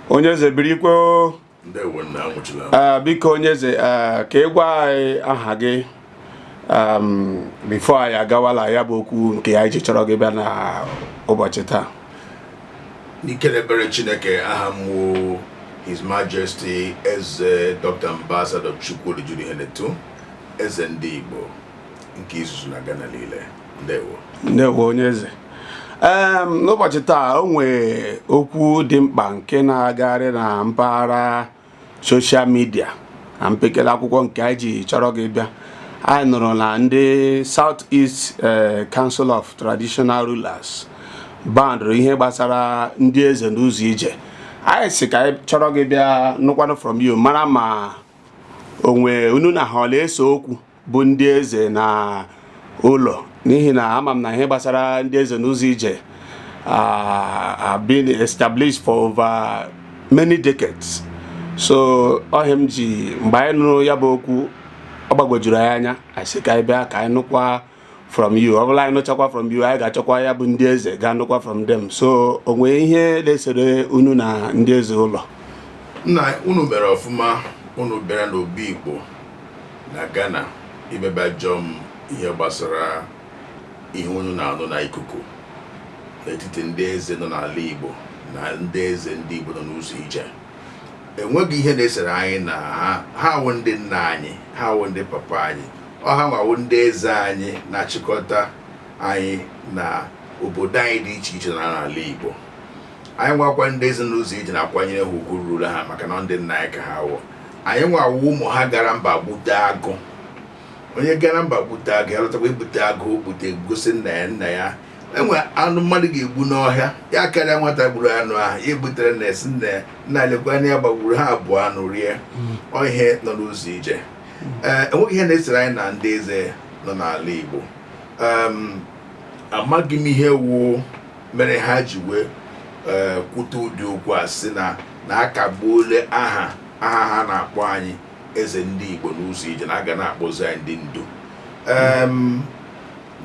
Onye Eze birikwo. Ndewo na nwụchila. Biko Onye Eze ka ịgwa anyị aha gị before anyị agawala ya bụ okwu nke anyị ji chọrọ gị bịa na ụbọchị taa. N'ike na ebere Chineke, aha m His Majesty Eze Dr. Ambassador Chukwuemeka, Eze Ndigbo nke izuzu na Ghana niile. Ndewo. Ndewo Onye Eze. N'ụbọchị taa o nwere okwu dị mkpa nke na-agagharị na mpaghara social media na mpekele akwụkwọ nke anyị ji chọrọ gị bịa. Anyị nụrụ na ndị South East Council of Traditional Rulers bandụrụ ihe gbasara ndị eze n'ụzọ ije. Anyị sị ka anyị chọrọ gị bịa nụkwanụ from you mara ma onwe unu na ha eso okwu bụ ndị eze na ụlọ, n'ihi na ama m na ihe gbasara ndị eze n'ụzọ ije have been established for over many decades. So ohem ji mgbe anyị nụrụ ya bụ okwu ọ gbagwojuru anyị anya, anyị sị ka anyị bịa ka anyị nụkwa from you. Ọ bụla anyị nụchakwa from you, anyị ga-achọkwa ya bụ ndị eze ga nụkwa from them. So o nwere ihe na-esere unu na ndị eze ụlọ? Nna unu mere ọfụma, unu bịara n'obi Igbo na Ghana imebe ajọ ihe gbasara ihe unu na-anụ na ikuku n'etiti ndị eze nọ n'ala Igbo na ndị eze ndị Igbo nọ n'ụzọ ije. Enweghị ihe na-esere anyị na ha wụ ndị nna anyị, ha wụ ndị papa anyị, ha nwawo ndị eze anyị na-achịkọta anyị na obodo anyị dị iche iche n'ala Igbo. Anyị nwakwa ndị eze n'ụzọ ije na-akwanyere ha ugwu ruru ha maka na ndị nna anyị ka ha wụ. Anyị nwawo ụmụ ha gara mba gbute agụ. Onye gara mba gbute agụ ya lọtakwa ibute agụ gbute gosi nna ya enwe anụ mmadụ ga-egbu n'ọhịa ya karịa nwata gburu anụ ahụ ya butere na esi nna lekwa anya gbagburu ha abụọ anụ rie ihe nọ n'ụzọ ije. Enweghị ihe na-esere anyị na ndị eze nọ n'ala Igbo. Amaghị m ihe wu mere ha ji wee kwute ụdị okwu a sị na akagbuole aha ha na-akpọ anyị eze ndị Igbo n'ụzọ ije na aga na-akpọzi anyị ndị ndu.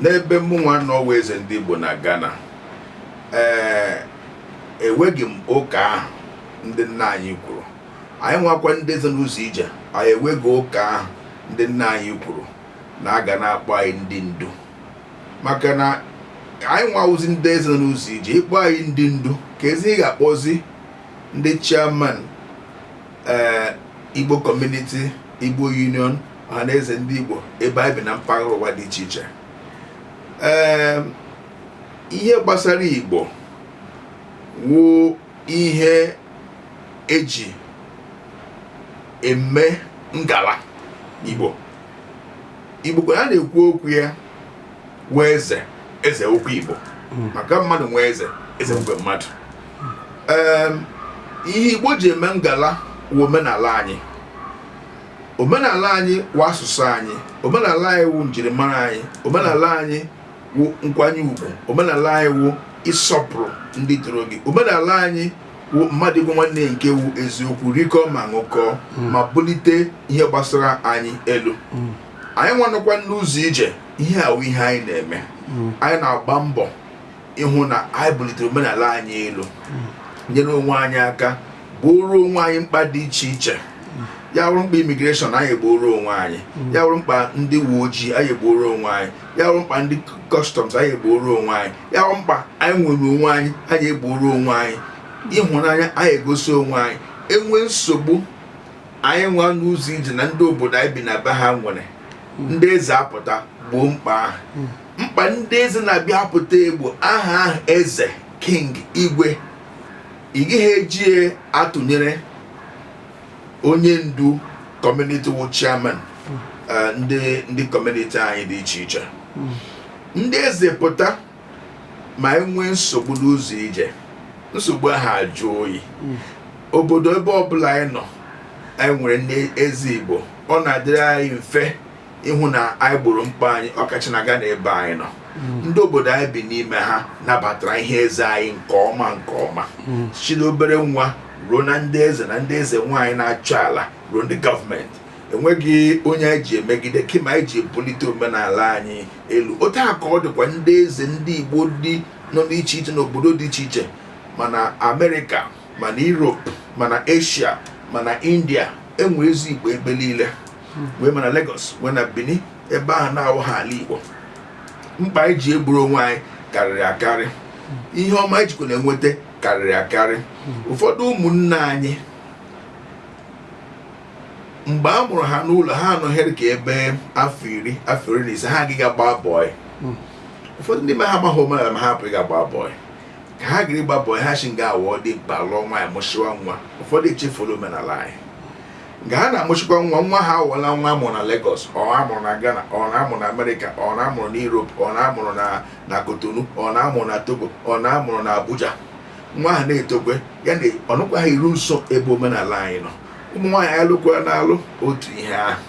N'ebe mụnwa nọ eze ndị Igbo na Ghana, enweghị m ụka ahụ ndị nna anyị kwuru. Anyị nwakwa ndị eze n'ụzọ ije, anyị enweghị ụka ahụ ndị nna anyị kwuru na aga na-akpọ anyị ndị ndu, maka na anyị nwawụzi ndị eze n'ụzọ ije. Ịkpọ anyị ndị ndu ka ezi ị ga-akpọzi ndị chairman Igbo Community, Igbo Union, ọha na eze ndị Igbo ebe anyị bi na mpaghara ụwa dị iche iche. Ihe gbasara Igbo wụ ihe eji eme ngala Igbo. Igbo kwa a na-ekwu okwu ya wee eze okwu Igbo, maka mmadụ nwee eze mgbe mmadụ. Ihe Igbo ji eme ngala wụ omenala anyị. Omenala anyị wụ asụsụ anyị, omenala anyị wụ njirimara anyị, omenala anyị wụ nkwanye ugwu, omenala anyị wụ ịsọpụrụ ndị toro gị, omenala anyị wụ mmadụ bụ nwanne nke wụ eziokwu rikọ ma ṅụkọ ma bulite ihe gbasara anyị elu. Anyị nwanụkwa n'ụzọ ije ihe awụ ihe anyị na-eme. Anyị na-agba mbọ ịhụ na anyị bulitere omenala anyị elu, nyere onwe anyị aka, bụrụ onwe anyị mkpa dị iche iche. Ya wụrụ mkpa imigreshọn anyị egboro onwe anyị, ya wụrụ mkpa ndị uwe ojii anyị egboro onwe anyị, ya wụrụ mkpa ndị kọstọms anyị egboro onwe anyị, ya wụrụ mkpa anyị nwere onwe anyị anyị egboro onwe anyị. Ịhụnanya anyị egosi onwe anyị. Enwe nsogbu anyị nwa n'ụzọ ije na ndị obodo anyị bi na be ha nwere, ndị eze apụta gboo mkpa ahụ. Mkpa ndị eze na-abịa apụta egbo aha ahụ eze, king, igwe, ị gaghị eji atụnyere onye ndu community wụ chairman ndị community anyị dị iche iche. Ndị eze pụta ma enwee nsogbu n'ụzọ ije, nsogbu ahụ ajụ oyi. Obodo ebe ọbụla anyị nọ, anyị nwere ndị eze Igbo. Ọ na-adịrị anyị mfe ịhụ na anyị gboro mkpa anyị, ọkacha na Ghana ebe anyị nọ. Ndị obodo anyị bi n'ime ha nabatara ihe eze anyị nke ọma, si n'obere nwa ruo na ndị eze na ndị eze nwaanyị na-achọ ala ruo ndị gọọmenti. Enweghị onye anyị ji emegide kema anyị ji ebulite omenala anyị elu. Otu a ka ọ dịkwa ndị eze ndị Igbo dị nọ n'iche iche n'obodo dị iche iche, mana Amerịka, mana Europe, mana Asia mana India enwe Eze Igbo ebe niile wee mana Lagos wee na Benin ebe ahụ na-awụ ha ala Igbo mkpa anyị ji egburu onwe anyị karịrị akarị ihe ọma ejikwa na-enweta karịrị akarị ụfọdụ ụmụnne anyị mgbe a mụrụ ha n'ụlọ ha anọghịrị ka ebe afọ iri na ise ha agaghị agba bọị ụfọdụ ndị ma ha amaghị omenala ma ha apụghị agba bọị ka ha gịrị gba bọị ha shi nga awọ dị mkpa lụọ nwaanyị mụchiwa nwa ụfọdụ echefuru omenala anyị nga ha na-amụchikwa nwa ha awọla nwa amụrụ na Lagos ọ amụrụ na Ghana ọ na-amụrụ na Amerịka ọ na-amụrụ na Europe ọ na-amụrụ na Cotonou ọ na-amụrụ na Togo ọ na-amụrụ na Abuja nwa ha na-etogwe ya na ọnụkwa ha iru nso ebe omenala anyị nọ ụmụ nwaanyị alụkwa na-alụ otu ihe ahụ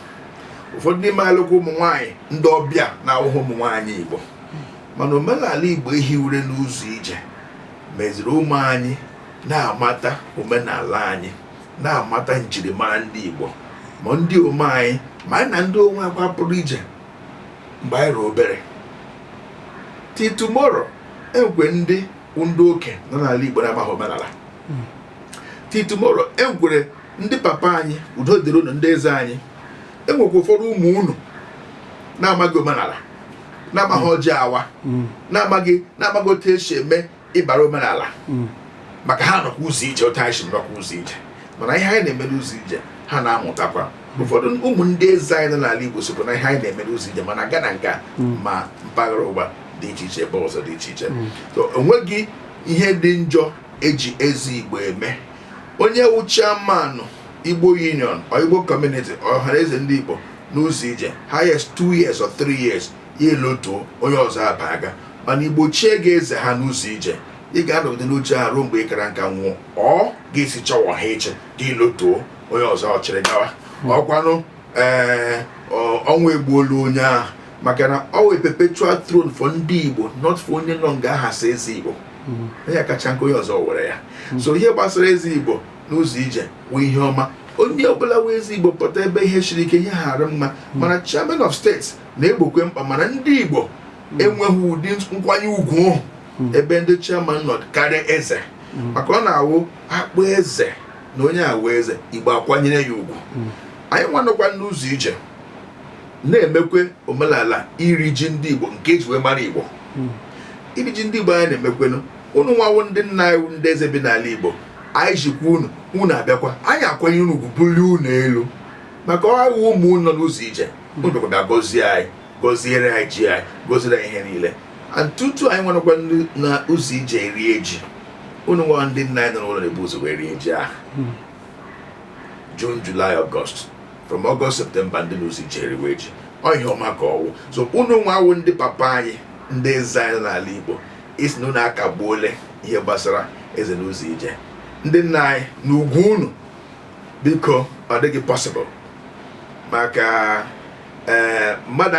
ụfọdụ n'ime alụkwa ụmụ nwaanyị ndị ọbịa na-awụghị ụmụ nwaanyị Igbo mana omenala Igbo ehiwere n'ụzọ ije meziri ụmụ anyị na-amata omenala anyị na-amata njirimara ndị Igbo ma ndị ome anyị ma anyị na ndị onwe akwa pụrụ ije mgbe anyị rụrụ obere till tomorrow enwekwe ndị oke nọ n'ala Igbo na-amaghị omenala till tomorrow enwere ndị papa anyị udo dịrị unu ndị eze anyị enwekwa ụfọdụ ụmụ unu na-amaghị omenala na-amaghị ọjị awa na-amaghị otu esi eme ịbara omenala maka ha nọkwa ụzọ ije otu anyị si nọkwa ụzọ ije mana ihe anyị na-eme n'ụzọ ije ha na-amụtakwa ụfọdụ ụmụ ndị eze anyị nọ n'ala Igbo sokwa na ihe anyị na-eme n'ụzọ ije mana Ghana nka ma mpaghara ụwa dị iche iche ebe ọzọ dị iche iche so onweghị ihe dị njọ eji Eze Igbo eme onye wu chairman Igbo Union or Igbo Community ọhaneze ndị Igbo n'ụzọ ije highest 2 years or 3 years ya elotuo onye ọzọ abaga mana Igbo chie ga-eze ha n'ụzọ ije ị ga-anọgide n'oche ha ruo mgbe ị kara nka nwụọ ọ ga-esi chọwa ha iche gị lotuo onye ọzọ ọchịrị gawa ọkwanụ ọnwa egbuolu onye ahụ maka na ọ wee perpetual throne for ndị Igbo not for onye nọ nga ahasa Eze Igbo ya kacha nke onye ọzọ were ya so ihe gbasara Eze Igbo n'ụzọ ije wee ihe ọma onye ọbụla wee Eze Igbo pụta ebe ihe siri ike ihe ghara mma mana chairman of state na-egbokwe mkpa mana ndị Igbo enweghị ụdị nkwanye ugwu ebe ndị chairman nọ karịa eze maka ọ na-awụ akpụ eze na onye awụ eze Igbo akwanyere ya ugwu anyị nwanọkwa n'ụzọ ije na-emekwe omenala iri ji ndị Igbo nke eji wee mara Igbo iri ji ndị Igbo anyị na-emekwenụ unu nwawo ndị nna anyị ndị eze bi n'ala Igbo anyị jikwa unu abịakwa anyị akwanye unu ugwu bulie unu elu maka ọ aghụ ụmụ unu nọ n'ụzọ ije unu bịakwa gọzie anyị gọziere anyị ji anyị gọziere anyị ihe niile tutu anyị nwanakwa na ụzọ ije rie ji unu nwa ndị nna anyị nọ n'ụlọ na-ebu ụzọ wee rie ji ahụ June, July, August from August, September ndị n'ụzọ ije eriwe ji ọ ihe ọma ka ọwụ so unu nwawo ndị papa anyị ndị eze anyị n'ala Igbo isi na unu akagbuole ihe gbasara eze n'ụzọ ije ndị nna anyị n'ugwu unu biko ọ dịghị possible maka mmadụ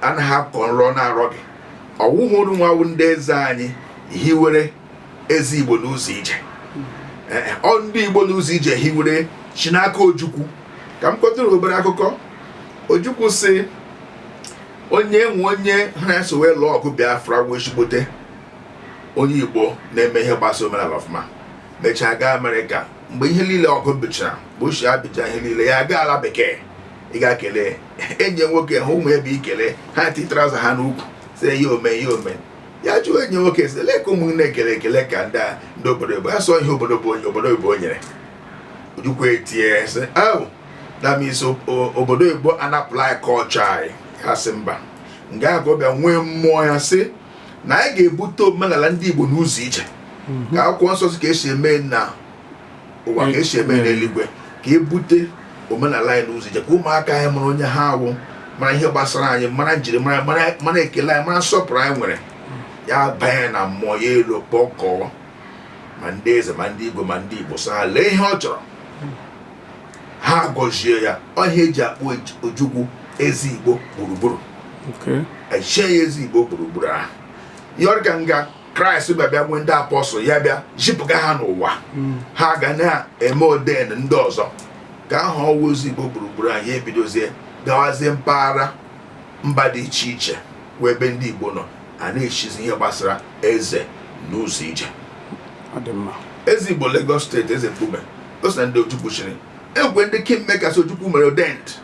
anaghị akọ nrọ na-arọ gị ọwụghị unu nwawo ndị eze anyị hiwere Eze Igbo n'ụzọ ije ọ ndị Igbo n'ụzọ ije hiwere Chinaka Ojukwu ka m kọtụrụ obere akụkọ Ojukwu si onye ha na-eso wee lụọ ọgụ Biafra wee chigbote onye Igbo na-eme ihe gbasara omenala ọfụma mechaa gaa Amerịka mgbe ihe niile ọgụ bịchara bochi abịja ihe niile ya gaa ala bekee ị ga-ekele enyi nwoke ha ụmụ ebe ikele ha titara ụzọ ha n'ukwu si ya ome ya jụọ enyi nwoke si lee ka ụmụnne ekele ka ndị obodo Igbo ya sọ ihe obodo Igbo nyere Ojukwu etie sị that means obodo Igbo anapụla anyị kọlchọ anyị ha sị mba nga ahụ ka ọ bịa nwee mmụọ ya sị na anyị ga-ebute omenala ndị Igbo n'ụzọ ije ka akwụkwọ nsọ si ka esi eme na ụwa ka esi eme n'eluigwe ka ebute omenala anyị n'ụzọ ije ka ụmụaka anyị mara onye ha awụ mara ihe gbasara anyị mara njirimara mara ekele anyị mara nsọpụrụ anyị nwere ya banye na mmụọ ya elu kpọkọọ ma ndị eze ma ndị Igbo ma ndị Igbo so ha lee ihe ọ chọrọ ha gọzie ya ọhịa eji akpụ Ojukwu Eze Igbo Gburugburu echie ya Eze Igbo Gburugburu ahụ ihe ọrịka nga Kraịst bịa nwee ndị apọstụl ya bịa jipụga ha n'ụwa ha ga na-eme oden ndị ọzọ ka ahụ ọwụ Eze Igbo Gburugburu ahụ ya ebidozie gawazie mpaghara mba dị iche iche wee ebe ndị Igbo nọ a na-echizi ihe gbasara eze n'ụzọ ije Eze Igbo Lagos steeti eze mkpume o si na ndị Ojukwu chịrị egwe ndị kingmakers Ojukwu mere dent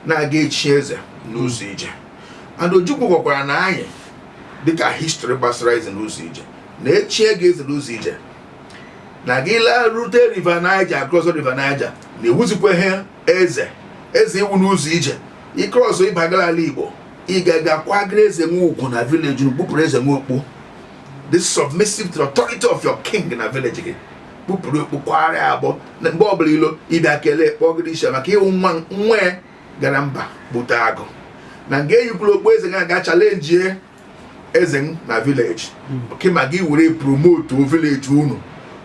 na-aga echi eze n'ụzọ ije and Ojukwu gwakwara na anyị dịka history gbasara eze n'ụzọ ije na echi ego eze n'ụzọ ije na gị laa rute River Niger across River Niger na-ewuzikwa ihe eze iwu n'ụzọ ije ịkrọs ịbagala ala Igbo ị ga-aga kwagara eze nwe ugwu na village unu bupụrụ eze nwe okpu this submissive to the authority of your king na village gị bupụrụ okpu kwara abụọ na mgbe ọbụla ilo ịbịa kelee kpọgịrị isha maka ịhụ nwa ya gara mba bute agụ na nga eyikwuru okpu eze ga-aga chalenjie eze na village kema gị were promote village unu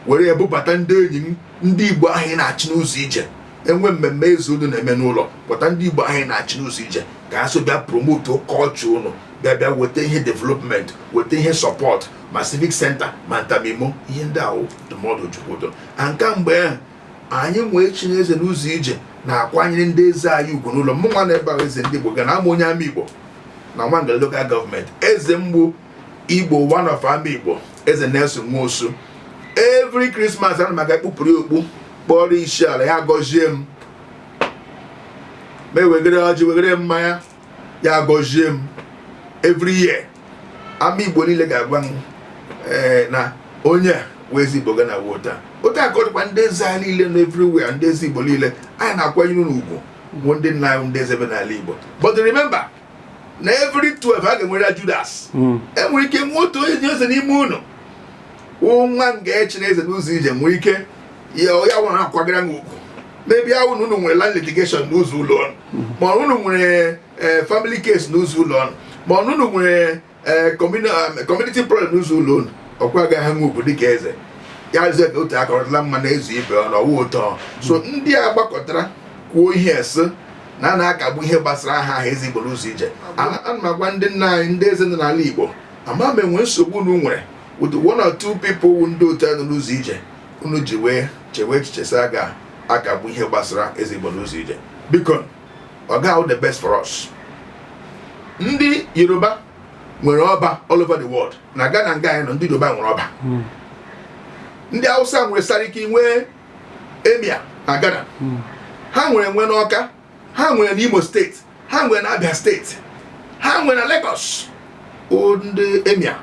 were ebubata ndị enyi ndị Igbo ahụ na-achị n'ụzọ ije enwe mmemme eze unu na-eme n'ụlọ pụta ndị Igbo ahụ na-achị n'ụzọ ije ka ha so bịa promote culture unu bịa weta ihe development weta ihe support ma civic center ma ntamimo ihe ndị ahụ ndụmọdụ Ojukwu nke mgbe anyị nwee chi eze n'ụzọ ije na-akwanyere ndị eze anyị ugwu n'ụlọ mụnwa na ebe ahụ eze ndị Igbo Ghana ama onye ama Igbo na Nwangele local government eze mgbu Igbo one of ama Igbo eze Nelson Nwosu every Christmas ana m aga kpụpụrụ okpu kpọrọ isi ala ya gọzie m ma ewegere ọjị wegere mmanya ya gọzie m every year ama Igbo niile ga-agwa m na onye wee Eze Igbo Ghana wota otu akọdịkwa ndị eze anyị niile na everywhere ndị eze Igbo niile anyị na-akwanyere unu ugwu bụ ndị nna anyị ndị eze ebe n'ala Igbo but remember na every 12 a ga-enwere Judas enwere ike nwe otu onye eze n'ime unu nwa ga-echi na eze n'ụzọ ije nwere ike ya nwere akwagara m ugwu maybe ahụ na unu nwere land litigation n'ụzọ ụlọ ọnụ ma unu nwere family case n'ụzọ ụlọ ọnụ ma unu nwere community problem n'ụzọ ụlọ ọnụ ọkwa agaghị ha nwe ugwu dịka eze ya ze otu akọrọtala mma na ezu ibe ọ n'ọwụ ụtọ so ndị a gbakọtara kwuo ihe ese na na-akagbu ihe gbasara aha Eze Igbo n'ụzọ ije ana m agwa ndị nna anyị ndị eze nọ n'ala Igbo ama m enwe nsogbu unu nwere with one or two people ndị otu nọ n'ụzọ ije unu ji wee chewe echiche sa ga-akagbu ihe gbasara Eze Igbo n'ụzọ ije biko ọ ga-ahụ the best for us. Ndị Yoruba nwere ọba all over the world na Ghana nga anyị nọ ndị Yoruba nwere ọba ndị Hausa nwere Sariki nwee emir na Ghana ha nwere n'Ọka ha nwere n'Imo steeti ha nwere na Abia steeti ha nwere na Lagos ndị emir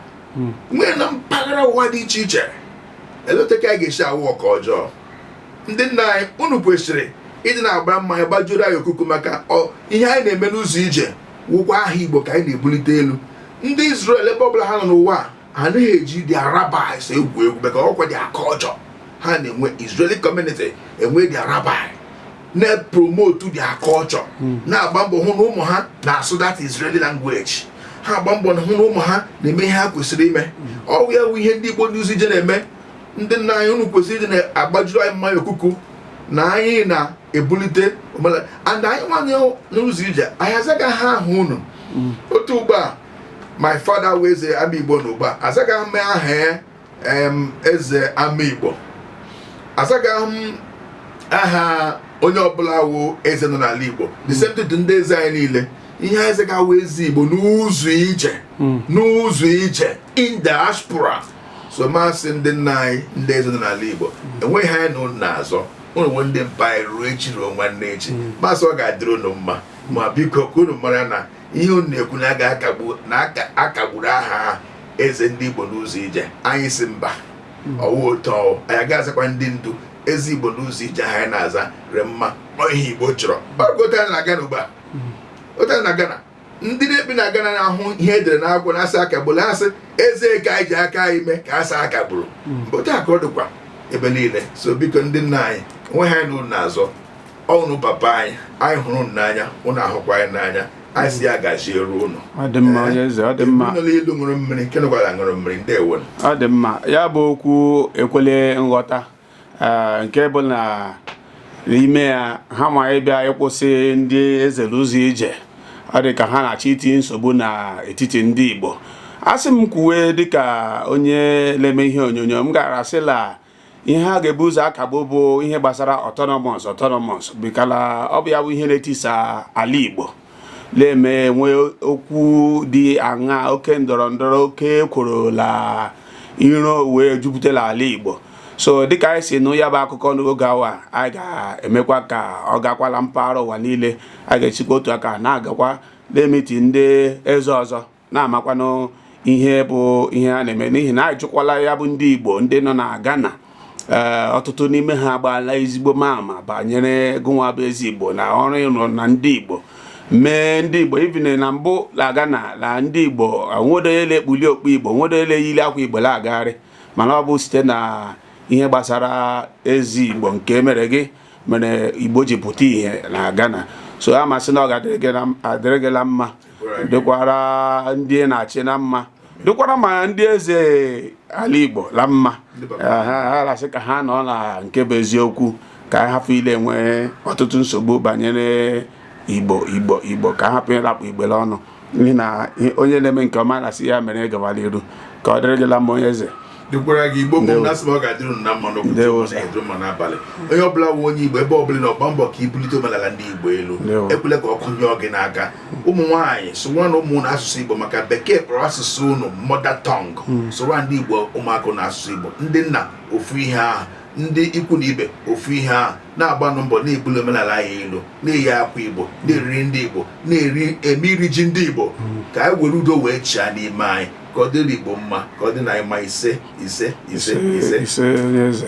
nwere na mpaghara ụwa dị iche iche eloteka anyị ga-esi awụ ọka ọjọọ. Ndị nna anyị unu kwesịrị ịdị na-agba mmanya gbajuru anyị okuku maka ihe anyị na-eme n'ụzọ ije wụkwa aha Igbo ka anyị na-ebulite elu. Ndị Israel ebe ọbụla ha nọ n'ụwa ha anaghị eji dị rabbis egwu egwu maka ọkwa dị aka ọjọọ ha na-enwe Israeli community enwe dị rabbi na-promote dị aka ọjọọ na-agba mbọ hụ na ụmụ ha na-asụ that Israeli language ha agba mbọ hụ na ụmụ ha na-eme ihe ha kwesịrị ime ọwụ ya wụ ihe ndị Igbo n'ụzọ ije na-eme. Ndị nna anyị unu kwesịrị ịdị na-agbajuru anyị mmanya okuku na anyị na-ebulite omenala and anyị nwanyị n'ụzọ ije anyị azaghị ha ahụ unu otu ugbu a my father wee Eze Ama Igbo n'ụba azaghị mme aha Eze Ama Igbo azaghị aha onye ọbụla wụ eze nọ n'ala Igbo the same thing ndị eze anyị niile ihe anyị zaghị awụ Eze Igbo n'ụzọ ije in diaspora. So masị ndị nna anyị ndị eze nọ n'ala Igbo enweghị ha na unu na-azọ unu nwe ndị mpa anyị ruo echi ruo nwanne echi masị ọ ga-adịrị unu mma ma biko ka unu mara na ihe unu na-ekwu na akagburu aha eze ndị Igbo n'ụzọ ije anyị si mba ọwụ ụtọ anyị ga-azakwa ndị ndu Eze Igbo n'ụzọ ije ha anyị na-aza re mma ihe Igbo chọrọ ọgụta na Ghana ugba ụta na Ghana ndị na-ebi na Ghana na-ahụ ihe edere n'akwụkwọ na-asị akagburu asị eze ka anyị ji aka anyị mee ka asị akagburu otu aka ọ dịkwa ebe niile. So biko ndị nna anyị onwe ha na unu na-azọ ọnụ papa anyị hụrụ unu n'anya unu ahụkwa anyị n'anya anyị si ya gazie ruo unu ọ dị mma eze ọ dị mma ilu ṅụrụ mmiri nke nọkwara ṅụrụ mmiri ndewo ọ dị mma ya bụ okwu ekwele nghọta nke bụ na n'ime ya ha ma ịbịa ịkwụsị ndị eze n'ụzọ ije ọ dị ka ha na-achọ itinye nsogbu n'etiti ndị Igbo. Asị m kwuwe dịka onye na-eme ihe onyonyo m gara sịla ihe ha ga-ebu ụzọ akagbu bụ ihe gbasara autonomous bikala ọ bụ ya bụ ihe na-etisa ala Igbo na-eme nwee okwu dị aṅa oke ndọrọ ndọrọ oke ekworola iro wee jupụtara ala Igbo. so dịka anyị si nụ ya bụ akụkọ n'oge awa anyị ga-emekwa ka ọ gakwala mpaghara ụwa niile a ga-echikwa otu aka na-agakwa na-emeti ndị eze ọzọ na-amakwanụ ihe bụ ihe a na-eme n'ihi na anyị jụkwala ya bụ ndị Igbo ndị nọ na Ghana ọtụtụ n'ime ha agbaala ezigbo ama banyere gụnwa bụ Eze Igbo na ọrụ ịrụ na ndị Igbo mee ndị Igbo ivine na mbụ la Ghana na ndị Igbo nwodoele ekpuli okpu Igbo nwodoele yili akwa Igbo la-agagharị mana ọ bụ site na ihe gbasara Eze Igbo nke mere Igbo ji pụta ihe na Ghana so a masị na ọ ga-adịrị gị la mma dịkwara ndị na-achị na mma dịkwara ma ndị eze ala Igbo la mma ha lasị ka ha nọ na nke bụ eziokwu ka ha hapụ ile enwe ọtụtụ nsogbu banyere Igbo ka ha hapụ ịlapụ Igbele ọnụ n'ihi na onye na-eme nke ọma na-asị ya mere gawara iru ka ọ dịrị gị la mma onye eze dịkwara gị Igbo bụ na-asị ọ ga-adịrụ na mma n'ụtụtụ ma n'abalị onye ọbụla wụ onye Igbo ebe ọbụla na ọgba mbọ ka ibulite omenala ndị Igbo elu ekwele ka ọkụ nye gị n'aka ụmụ nwaanyị sụwa na ụmụ na asụsụ Igbo maka bekee kpọrọ asụsụ unu mother tongue sụwa ndị Igbo ụmụaka na asụsụ Igbo ndị nna ofu ihe ahụ ndị ikwu na ibe ofu ihe ahụ na-agbanụ mbọ na-ebuli omenala anyị elu na-eyi akwa Igbo na-eri ndị Igbo eme iri ji ndị Igbo ka anyị were udo wee chia n'ime anyị ka ọ dịrị Igbo mma ka ọ dị na anyị ma ise onye eze